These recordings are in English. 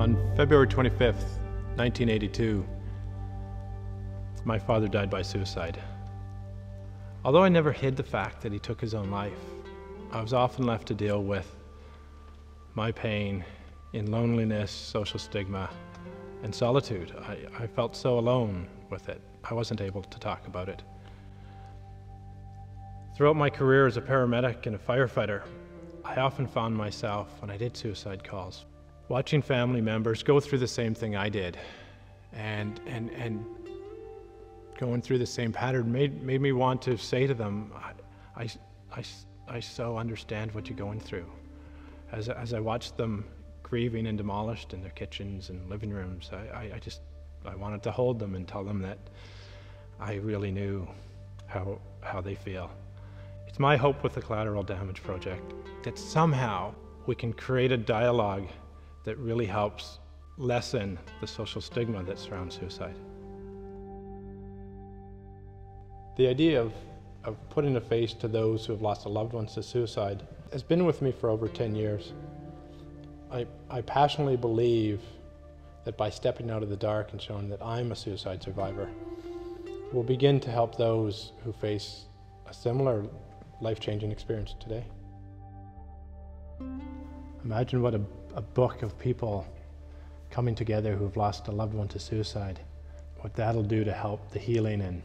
On February 25th, 1982, my father died by suicide. Although I never hid the fact that he took his own life, I was often left to deal with my pain in loneliness, social stigma, and solitude. I felt so alone with it. I wasn't able to talk about it. Throughout my career as a paramedic and a firefighter, I often found myself, when I did suicide calls, watching family members go through the same thing I did, and going through the same pattern made me want to say to them, I so understand what you're going through. As I watched them grieving and demolished in their kitchens and living rooms, I wanted to hold them and tell them that I really knew how they feel. It's my hope with the Collateral Damage Project that somehow we can create a dialogue that really helps lessen the social stigma that surrounds suicide. The idea of putting a face to those who have lost a loved one to suicide has been with me for over 10 years. I passionately believe that by stepping out of the dark and showing that I'm a suicide survivor, we'll begin to help those who face a similar life-changing experience today. Imagine what a book of people coming together who have lost a loved one to suicide, what that'll do to help the healing and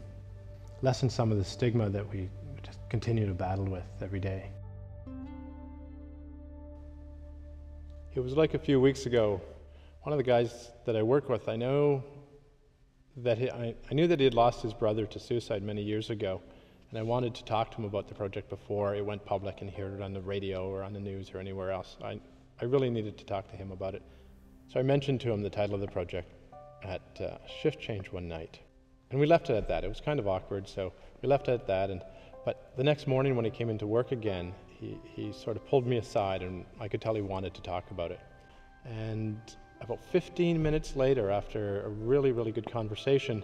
lessen some of the stigma that we just continue to battle with every day. It was like a few weeks ago, one of the guys that I work with, I knew that he had lost his brother to suicide many years ago, and I wanted to talk to him about the project before it went public and heard it on the radio or on the news or anywhere else. I really needed to talk to him about it. So I mentioned to him the title of the project at shift change one night. And we left it at that. It was kind of awkward, so we left it at that. But the next morning when he came into work again, he sort of pulled me aside, and I could tell he wanted to talk about it. And about 15 minutes later, after a really, really good conversation,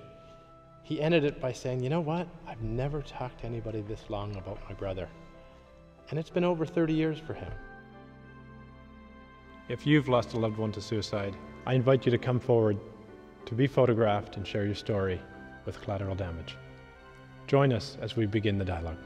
he ended it by saying, "You know what? I've never talked to anybody this long about my brother." And it's been over 30 years for him. If you've lost a loved one to suicide, I invite you to come forward to be photographed and share your story with Collateral Damage. Join us as we begin the dialogue.